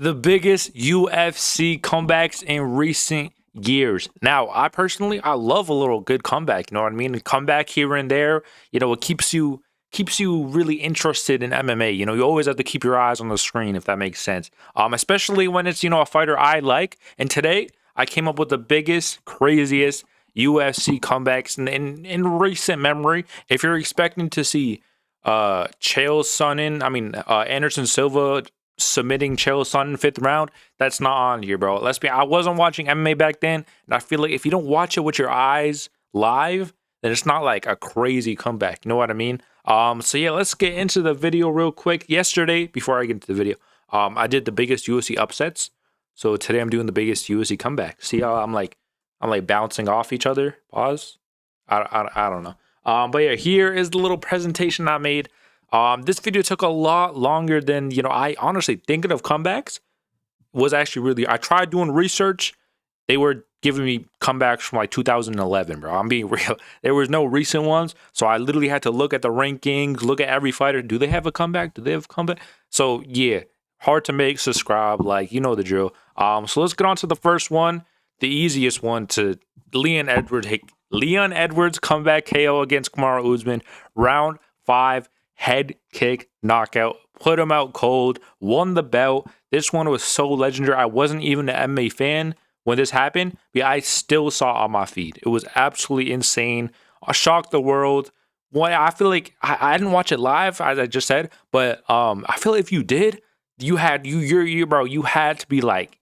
the biggest UFC comebacks in recent years. Now, I love a little good comeback. You know what I mean? A comeback here and there. It keeps you really interested in MMA. You always have to keep your eyes on the screen if that makes sense. Especially when it's a fighter I like. And today I came up with the biggest, craziest UFC comebacks in recent memory. If you're expecting to see Chael Sonnen, Anderson Silva submitting Chael Sonnen 5th round, that's not on here, bro. I wasn't watching MMA back then, and I feel like if you don't watch it with your eyes live, then it's not like a crazy comeback. You know what I mean? So yeah, let's get into the video real quick. Yesterday, before I get into the video, I did the biggest UFC upsets. So today I'm doing the biggest UFC comeback. See how I'm like bouncing off each other? Pause. I don't know. But yeah, here is the little presentation I made. This video took a lot longer than, I honestly thinking of comebacks was actually really, I tried doing research. They were giving me comebacks from like 2011, bro. I'm being real. There was no recent ones. So I literally had to look at the rankings, look at every fighter. Do they have a comeback? Do they have a comeback? So yeah, hard to make, subscribe, like, you know the drill. So let's get on to the first one. The easiest one to Leon Edwards comeback KO against Kamaru Usman. Round 5, head kick knockout. Put him out cold. Won the belt. This one was so legendary. I wasn't even an MMA fan when this happened, but I still saw it on my feed. It was absolutely insane. I shocked the world. I feel like I didn't watch it live, as I just said, but I feel like if you did, you had to be like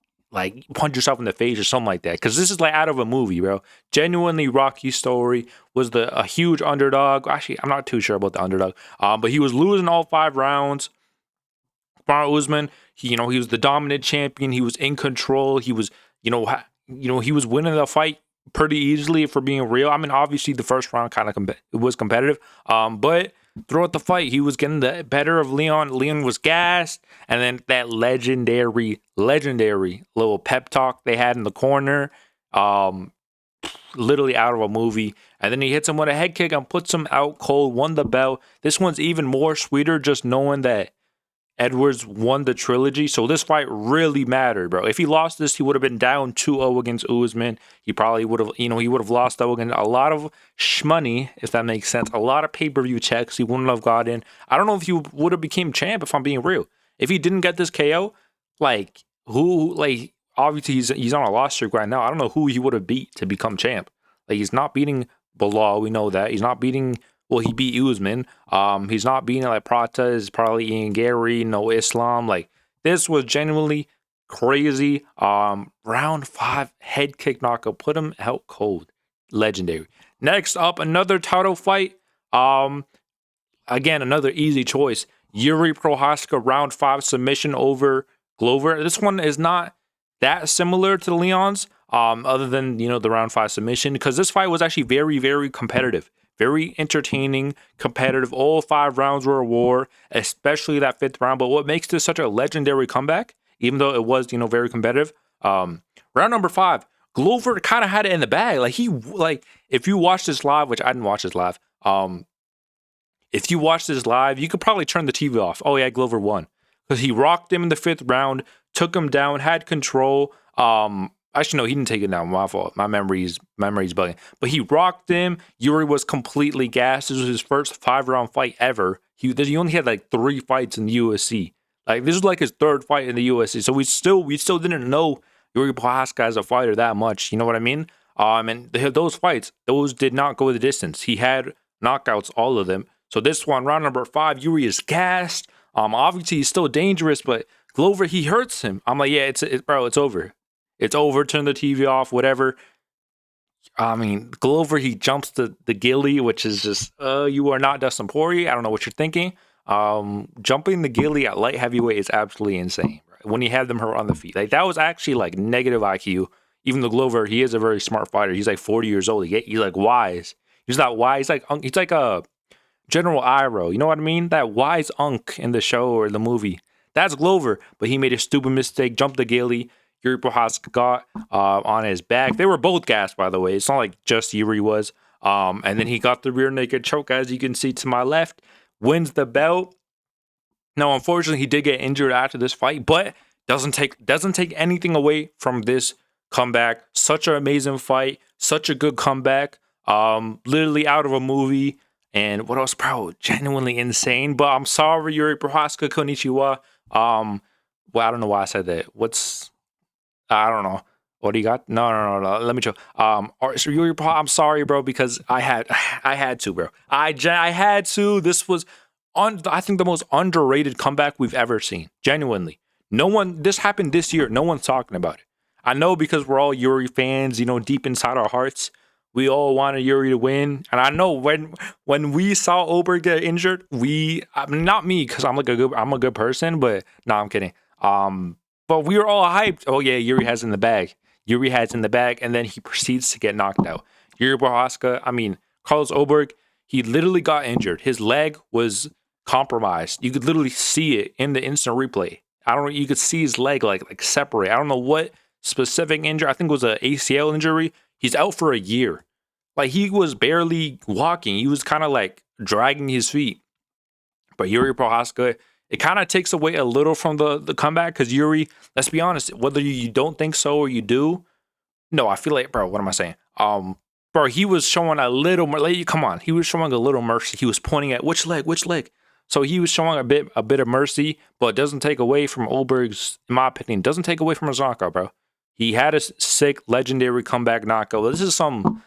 punch yourself in the face or something like that, because this is like out of a movie, bro. Genuinely Rocky story. Was a huge underdog. Actually, I'm not too sure about the underdog, but he was losing all 5 rounds. Kamaru Usman, he was the dominant champion. He was in control. He was he was winning the fight pretty easily, for being real. Obviously the first round kind of it was competitive, but throughout the fight, he was getting the better of Leon. Leon was gassed, and then that legendary little pep talk they had in the corner, literally out of a movie. And then he hits him with a head kick and puts him out cold, won the belt. This one's even more sweeter, just knowing that Edwards won the trilogy. So this fight really mattered, bro. If he lost this, he would have been down 2-0 against Usman. He probably would have, he would have lost out against a lot of shmoney, if that makes sense. A lot of pay-per-view checks he wouldn't have got in. I don't know if he would have became champ, if I'm being real. If he didn't get this KO, obviously he's on a loss streak right now. I don't know who he would have beat to become champ. He's not beating Bilal, we know that. He's not beating, well, he beat Usman. He's not beating Prata, is probably Ian Gary, no Islam. This was genuinely crazy. Round 5, head kick knockout, put him out cold. Legendary. Next up, another title fight. Again, another easy choice. Yuri Prohaska, round 5 submission over Glover. This one is not that similar to the Leon's, other than, the round 5 submission, because this fight was actually very, very competitive. Very entertaining, competitive. All 5 rounds were a war, especially that 5th round. But what makes this such a legendary comeback, even though it was, very competitive, round number 5, Glover kind of had it in the bag. If you watch this live, which I didn't watch this live, if you watch this live, you could probably turn the TV off. Oh yeah, Glover won, because he rocked him in the 5th round, took him down, had control. Actually, no, he didn't take it down. My fault. My memory's bugging. But he rocked him. Yuri was completely gassed. This was his first 5-round fight ever. He only had 3 fights in the UFC. This was his 3rd fight in the UFC. So we still didn't know Yuri Prohaska as a fighter that much. You know what I mean? And those fights, those did not go the distance. He had knockouts, all of them. So this one, round number 5, Yuri is gassed. Obviously he's still dangerous, but Glover, he hurts him. I'm like, yeah, bro, it's over. It's over. Turn the TV off, whatever. Glover, he jumps the ghillie, which is just, you are not Dustin Poirier. I don't know what you're thinking. Jumping the ghillie at light heavyweight is absolutely insane. Right? When he had them hurt on the feet. That was actually negative IQ. Even though Glover, he is a very smart fighter. He's 40 years old. He's wise. He's not wise. He's like a General Iroh. You know what I mean? That wise unk in the show or the movie. That's Glover. But he made a stupid mistake, jumped the ghillie. Yuri Prohaska got on his back. They were both gassed, by the way. It's not like just Yuri was. And then he got the rear naked choke, as you can see to my left. Wins the belt. Now, unfortunately, he did get injured after this fight, but Doesn't take anything away from this comeback. Such an amazing fight, such a good comeback. Literally out of a movie. And what else, bro? Genuinely insane. But I'm sorry, Yuri Prohaska, konnichiwa. Well, I don't know why I said that. I don't know. What do you got? No. Let me show. So Yuri, I'm sorry, bro, because I had to, bro. I had to. This was I think the most underrated comeback we've ever seen. Genuinely, no one. This happened this year. No one's talking about it. I know because we're all Yuri fans. You know, deep inside our hearts, we all wanted Yuri to win. And I know when we saw Oberg get injured, not me because I'm a good person, but no, I'm kidding. But we were all hyped. Oh yeah, Yuri has in the bag. Yuri has in the bag, and then he proceeds to get knocked out. Yuri Prohaska, Carlos Oberg, he literally got injured. His leg was compromised. You could literally see it in the instant replay. I don't know. You could see his leg like separate. I don't know what specific injury. I think it was an ACL injury. He's out for a year. Like he was barely walking. He was kind of like dragging his feet. But Yuri Prohaska, it kind of takes away a little from the comeback because Yuri, let's be honest, whether you don't think so or you do, no, I feel like, bro, what am I saying? Bro, he was showing a little more. Like, come on, he was showing a little mercy. He was pointing at which leg. So he was showing a bit of mercy, but it doesn't take away from Oberg's, in my opinion, doesn't take away from his knockout, bro. He had a sick, legendary comeback knockout. This is some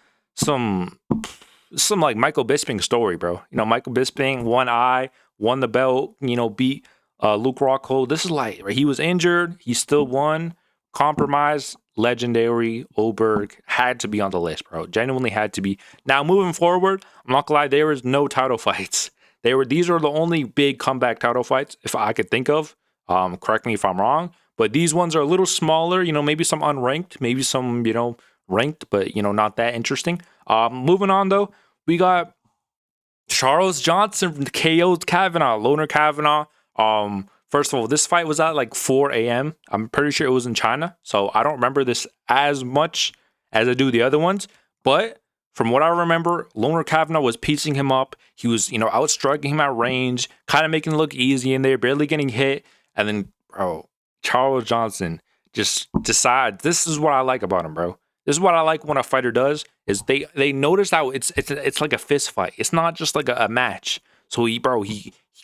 like Michael Bisping story, bro. You know, Michael Bisping, one eye, won the belt, you know, beat Luke Rockhold. This is like, he was injured. He still won. Compromised. Legendary. Oberg had to be on the list, bro. Genuinely had to be. Now, moving forward, I'm not gonna lie, there was no title fights. These are the only big comeback title fights, if I could think of. Correct me if I'm wrong. But these ones are a little smaller, you know, maybe some unranked, maybe some, you know, ranked, but, you know, not that interesting. Moving on, though, we got Charles Johnson KO'd Kavanaugh, Loner Kavanaugh. First of all, this fight was at like 4 a.m. I'm pretty sure it was in China, so I don't remember this as much as I do the other ones. But from what I remember, Loner Kavanaugh was piecing him up. He was, you know, outstriking him at range, kind of making it look easy in there, barely getting hit. And then, bro, Charles Johnson just decides, this is what I like about him, bro. This is what I like when a fighter does, is they notice how it's like a fist fight. It's not just like a match. So he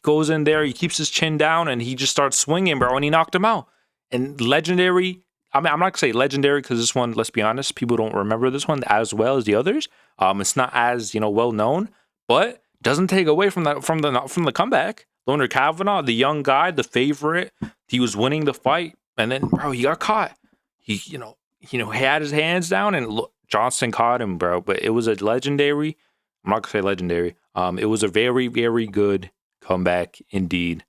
goes in there, he keeps his chin down, and he just starts swinging, bro, and he knocked him out. And legendary, I'm not gonna say legendary because this one, let's be honest, people don't remember this one as well as the others. It's not as, you know, well known, but doesn't take away from the comeback. Loner Kavanaugh, the young guy, the favorite, he was winning the fight, and then, bro, he got caught. He, you know, he had his hands down, and Johnson caught him, bro. But it was a legendary. I'm not gonna say legendary. It was a very, very good comeback indeed.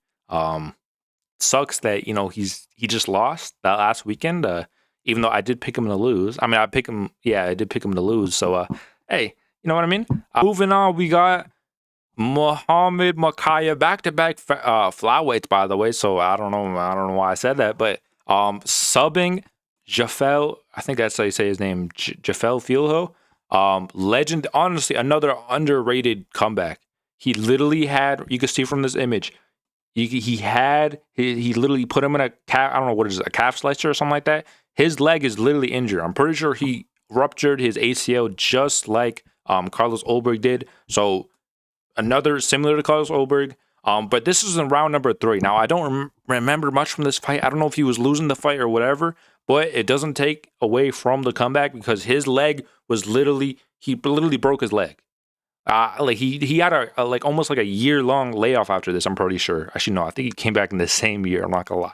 Sucks that, you know, he just lost that last weekend. Even though I did pick him to lose. I did pick him to lose. So hey, you know what I mean? Moving on, we got Muhammad Makaya, back-to-back flyweights, by the way. So I don't know why I said that, but subbing Jafel, I think that's how you say his name, Jafel Filho. Legend, honestly, another underrated comeback. He literally had, you can see from this image, he literally put him in a calf, I don't know what it is, a calf slicer or something like that. His leg is literally injured. I'm pretty sure he ruptured his ACL just like Carlos Oberg did. So another similar to Carlos Oberg. But this is in round number 3. Now, I don't remember much from this fight. I don't know if he was losing the fight or whatever, but it doesn't take away from the comeback because his leg was he literally broke his leg. Like he had a like almost like a year-long layoff after this, I'm pretty sure. Actually, no, I think he came back in the same year. I'm not gonna lie.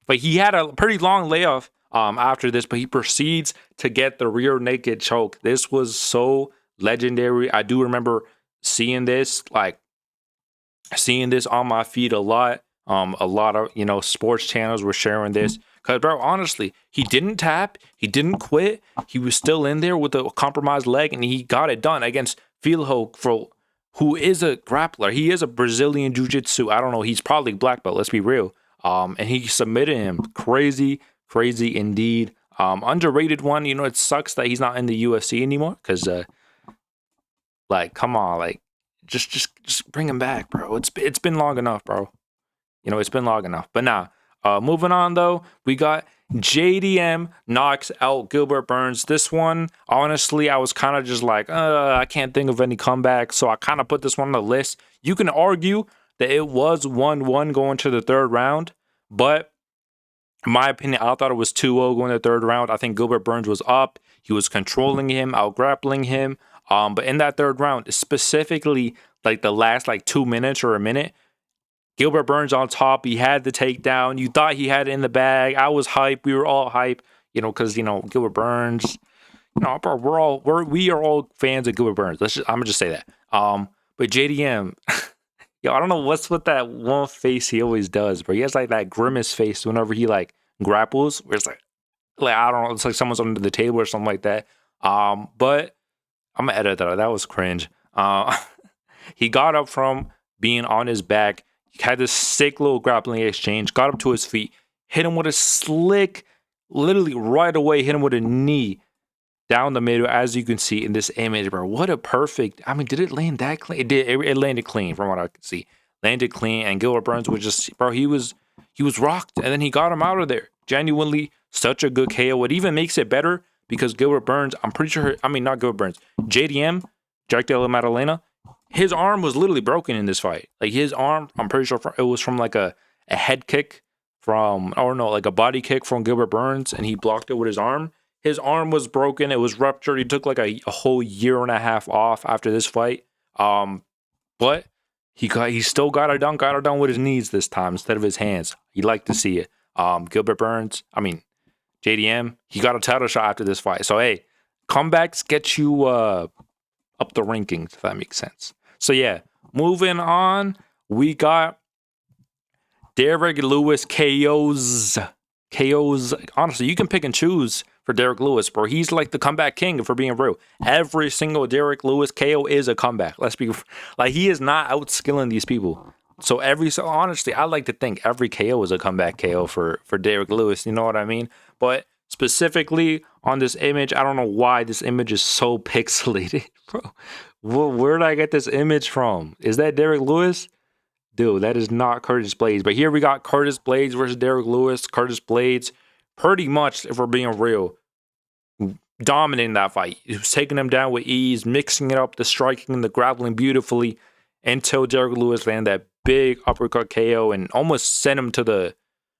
But he had a pretty long layoff after this, but he proceeds to get the rear naked choke. This was so legendary. I do remember seeing this on my feed a lot. A lot of, you know, sports channels were sharing this. Because, bro, honestly, he didn't tap. He didn't quit. He was still in there with a compromised leg, and he got it done against Filho, who is a grappler. He is a Brazilian jiu-jitsu. I don't know. He's probably black belt. Let's be real. And he submitted him. Crazy indeed. Underrated one. You know, it sucks that he's not in the UFC anymore. Because, like, come on, like, just bring him back, bro. It's been long enough, bro. You know, it's been long enough. But now, Moving on though, we got JDM knocks out Gilbert Burns. This one, honestly, I was kind of just like, I can't think of any comeback, so I kind of put this one on the list. You can argue that it was 1-1 going to the third round, but in my opinion, I thought it was 2-0 going to the third round. I think Gilbert Burns was up. He was controlling him, out grappling him. But in that third round, specifically like the last like 2 minutes or a minute, Gilbert Burns on top. He had the takedown. You thought he had it in the bag. I was hype. We were all hype, because Gilbert Burns. Bro, we are all fans of Gilbert Burns. I'm gonna just say that. But JDM, I don't know what's with that one face he always does, bro. He has like that grimace face whenever he like grapples, where it's like I don't know, it's like someone's under the table or something like that. But I'm gonna edit that. That was cringe. He got up from being on his back. He had this sick little grappling exchange. Got up to his feet, hit him with a slick, literally right away, hit him with a knee down the middle, as you can see in this image, bro. What a perfect. I mean, did it land that clean? It did. It landed clean from what I could see. Landed clean, and Gilbert Burns was just, bro, he was rocked, and then he got him out of there. Genuinely, such a good KO. It even makes it better because Gilbert Burns, I'm pretty sure, not Gilbert Burns, JDM, Jack Della Maddalena, his arm was literally broken in this fight. Like his arm, I'm pretty sure it was from like a head kick like a body kick from Gilbert Burns, and he blocked it with his arm. His arm was broken. It was ruptured. He took like a whole year and a half off after this fight. But he still got it done with his knees this time instead of his hands. You like to see it. Gilbert Burns, JDM, he got a title shot after this fight. So hey, comebacks get you up the rankings, if that makes sense. So yeah, moving on, we got Derek Lewis KOs. Honestly, you can pick and choose for Derek Lewis, bro. He's like the comeback king, for being real. Every single Derek Lewis KO is a comeback. Let's be like, he is not outskilling these people. So honestly, I like to think every KO is a comeback KO for Derek Lewis. You know what I mean? But specifically on this image, I don't know why this image is so pixelated, bro. Where did I get this image from? Is that Derek Lewis? Dude, that is not Curtis Blades. But here we got Curtis Blades versus Derek Lewis. Curtis Blades, pretty much, if we're being real, dominating that fight. He was taking him down with ease, mixing it up, the striking and the grappling beautifully, until Derek Lewis landed that big uppercut KO and almost sent him to the...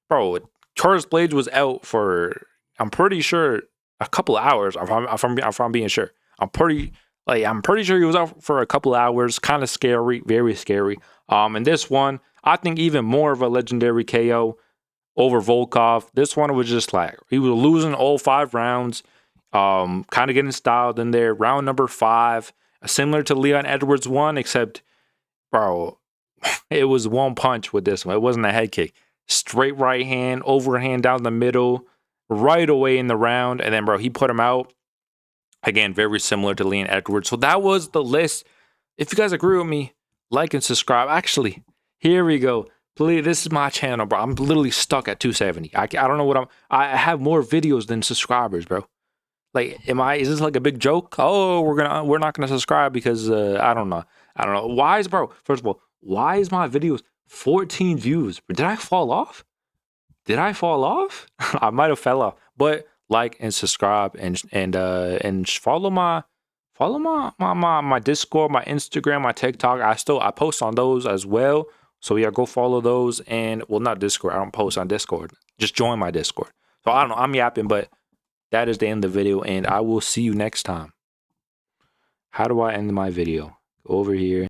Bro, Curtis Blades was out for, I'm pretty sure, a couple of hours, if I'm being sure. I'm pretty sure he was out for a couple of hours. Kind of scary, very scary. And this one, I think even more of a legendary KO over Volkov. This one was just like, he was losing all 5 rounds, kind of getting styled in there. Round number 5, similar to Leon Edwards' one, except, bro, it was one punch with this one. It wasn't a head kick. Straight right hand, overhand down the middle, right away in the round. And then, bro, he put him out. Again, very similar to Leon Edwards. So that was the list. If you guys agree with me, like and subscribe. Actually, here we go. Please, this is my channel, bro. I'm literally stuck at 270. I don't know what I have more videos than subscribers, bro. Like, is this like a big joke? Oh, we're not gonna subscribe because I don't know. First of all, why is my videos 14 views? Did I fall off? I might have fell off. But like and subscribe and follow my Discord, my Instagram, my TikTok. I post on those as well. So yeah, go follow those. And well, not Discord. I don't post on Discord. Just join my Discord. So I don't know. I'm yapping, but that is the end of the video, and I will see you next time. How do I end my video? Go over here.